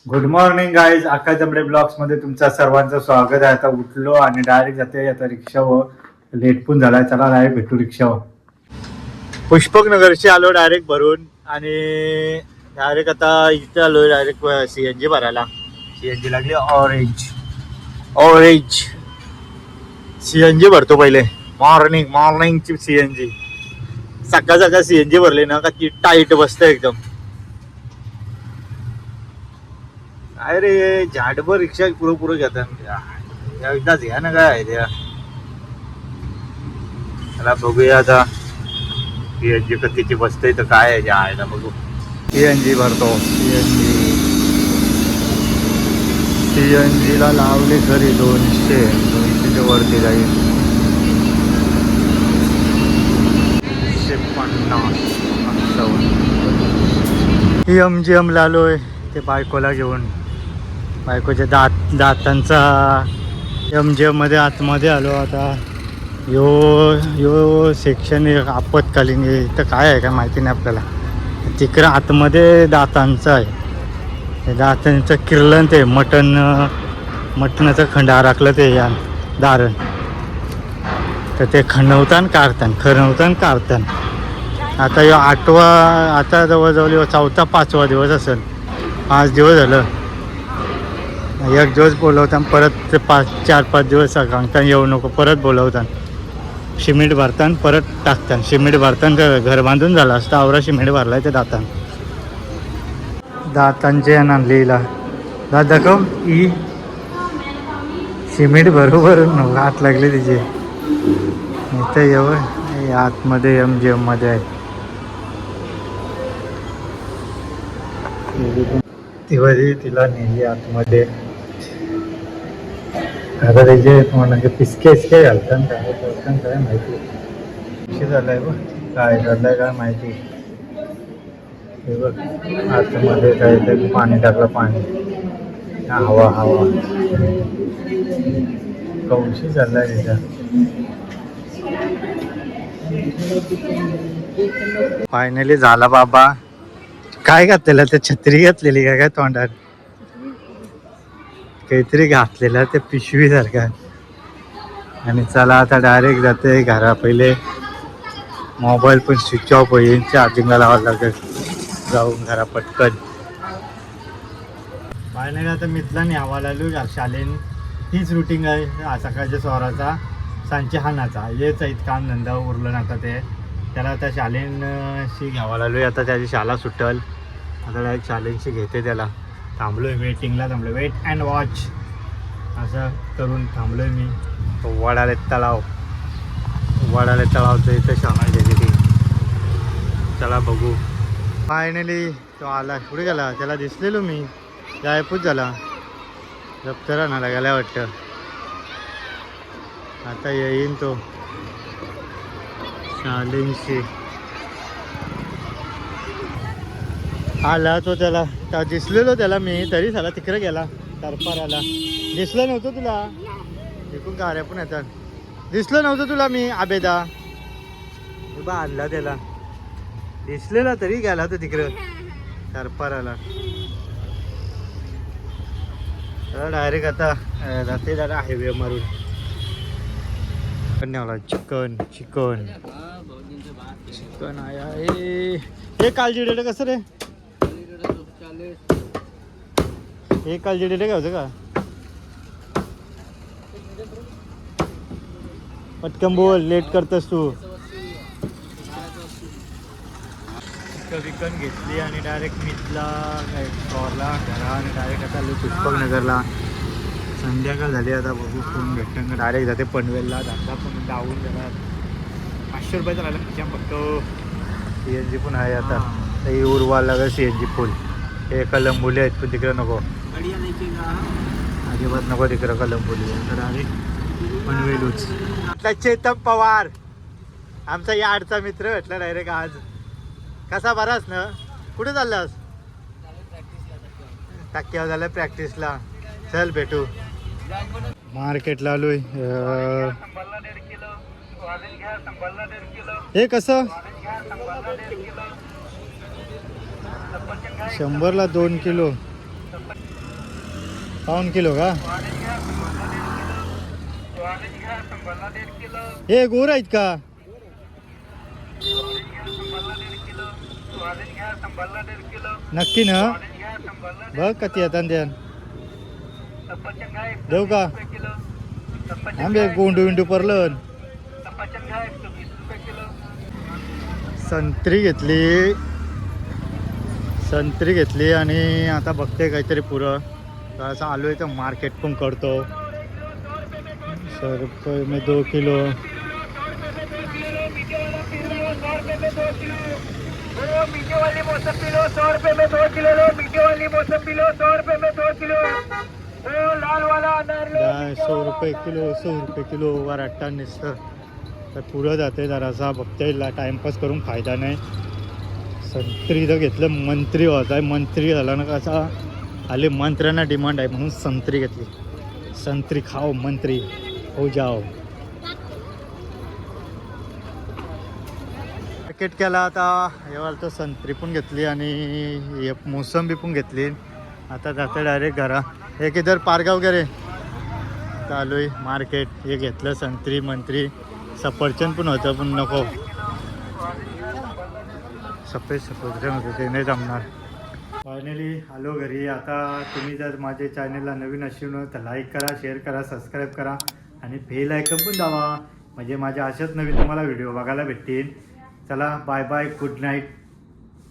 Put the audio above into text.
Good morning guys, आकाश जमडे blogs मध्ये तुमचं सर्वांचं स्वागत आहे. आता उठलो आणि डायरेक्ट जाते आता रिक्षावर. लेट पण झालाय, चला डायरेक्ट भेटू रिक्षावर. पुष्पक नगरशी आलो डायरेक्ट भरून आणि डायरेक्ट आता इथं आलो डायरेक्ट सीएनजी भरायला. सीएनजी लागली ऑरेंज सीएनजी भरतो पहिले. मॉर्निंगची सीएनजी. सकाळ सीएनजी भरली ना का ती टाईट बसतं एकदम. अरे झाडभर रिक्षा पुरं घेतात एकदाच घ्या ना. काय आहे त्या त्याला बघूया आता. सीएनजी किती बसते तर काय आहे आहे ना बघू. सीएनजी भरतो. सीएनजी ला लावले खरी 200 वरती जाईल. 150 एमजीएम ला आलोय ते बायकोला घेऊन. बायकोच्या दातांचा एमजीएम मध्ये आतमध्ये आलो आता. यो सेक्शन आपत्कालीन इथं काय आहे का माहिती नाही आपल्याला. तिकडं आतमध्ये दातांचं आहे. दातांचं किरलन ते मटणाचं खंडा राखलं ते या दारण. तर ते खणवतान काढतान. आता यो 8वा, आता जवळजवळ 4था 5वा दिवस असेल. 5 दिवस झालं. एक दिवस बोलवताना परत ते 4-5 दिवस सांगताना येऊ नको, परत बोलवताना. सिमेंट भरताना परत टाकताना. सिमेंट भरताना घर बांधून झालं असतं. आवरा सिमेंट भरलाय ते दातांचे आणलेला दात दाखव. सिमेंट बरोबर हात लागले तिचे. इथं येऊ आतमध्ये एमजीएम मध्ये आहे. तिला नेली आतमध्ये. आता त्याचे पिसके घालतात काय माहिती. कशी झालंय बघ, काय झालंय काय माहिती. हे बघ आतमध्ये काहीतरी पाणी टाकलं. पाणी हवा कौशी चाललाय त्याच्या. फायनली झाला बाबा. काय घातलेलं ते छत्री घातलेली काय तोंडात काहीतरी घातलेलं ते पिशवी सारखा. आणि चला आता डायरेक्ट जाते घरा. पहिले मोबाईल पण स्विच ऑफ होईल. चार्जिंगला लावायला लागेल. जाऊन घरा पटकन. फायनली आता मिथला न्यावा लागलो शालेन. हीच रुटीन आहे सकाळच्या स्वराचा सांचे हानाचा. हेच आहेत काम धंदा उरलं ना आता ते. त्याला आता शालेनशी घ्यावा लागलो. आता त्याची शाळा सुटल. आता डायरेक्ट शालेनशी घेते त्याला. थांबलोय वेटिंगला. वेट अँड वॉच असं करून थांबलोय मी. वडाले तलावचं इथं शाळा घ्यायची ती. चला बघू. फायनली तो आला. पुढे गेला. त्याला दिसलेलो मी. गायबच झाला. दप्तर आणायला गेला वाटतं. आता येईन तो शालेनशी. आला तो. त्याला दिसलेलो त्याला मी. तरी झाला तिकडे गेला. तरपाराला दिसलं नव्हतं तुला. एकूण गाड्या पण येतात. दिसलं नव्हतं तुला मी आबेदा. बा आणला त्याला. दिसलेला तरी गेला तो तिकडं तरपाराला. डायरेक्ट आता जाते जरा हायवे मारून. चिकन आया. हे कालजी डेट कसं रे. हे कालजी डेट घ्यायचं का. पटकन बोल, लेट करतस तू. चिकन घेतली आणि डायरेक्ट मिथला स्टॉरला घरा. आणि डायरेक्ट आता आलो पुष्पकनगरला. संध्याकाळ झाली. आता बघू फोन भेटतं. डायरेक्ट जाते पनवेलला. धंदा पण डावून जाणार. 500 रुपयाचा राहिला खिशा फक्त. सीएनजी पण आहे आता. हे उरवायला लागेल सीएनजी फुल. हे कलंबोली आहेत पण तिकडं नको. अजिबात नको तिकडं कलंबोली. तर डायरेक्ट पनवेलूच. चेतन पवार आमचा याडचा मित्र भेटला डायरेक्ट आज. कसा बराच ना. कुठे चाललास. टाक्यावर झालं प्रॅक्टिसला. चल भेटू. मार्केटला आलोय. हे कसं 100ला 2 किलो. पाऊण किलो का? हे गोर आहेत का? नक्की ना? बघ किती येतात त्यान. देऊ का? आंबे गोंडू विंडू परलन. संत्री घेतली आणि आता बघते काहीतरी पुरं असं आलो आहे तर मार्केट पण करतो. 100 रुपये में 2 किलो. मीठे वाली मौसमी लो 100 रुपए में 2 किलो लो. मीठे वाली मौसमी लो 100 रुपए में 2 किलो. लाल वाला अनार लो 100 रुपये किलो 100 रुपये किलो वर अट्टा निसतं. तर पुढं जाते जरासा बघते टाइमपास करून फायदा नाही. संत्री तर घेतलं. मंत्री होत आहे. मंत्री झाला ना कसा आले मंत्र्यांना डिमांड आहे म्हणून संत्री घेतली. संत्री खाओ मंत्री हो जाओ. मार्केट केला आता एवढा तर संत्री पण घेतली आणि मोसंबी पण घेतली. आता जाते डायरेक्ट घरा. हे किधर पारगाव वगैरे चालू आहे मार्केट. हे घेतलं संत्री मंत्री. सफरचंद पण होतं पण नको. सफेद होतं ते नाही जमणार. फायनली आलो घरी. आता तुम्ही जर माझ्या चॅनलला नवीन असेल तर लाईक करा, शेअर करा, सबस्क्राईब करा आणि बेल आयकॉन पण दाबा म्हणजे माझ्या अशाच नवीन तुम्हाला व्हिडिओ बघायला भेटतील. चला बाय बाय, गुड नाईट.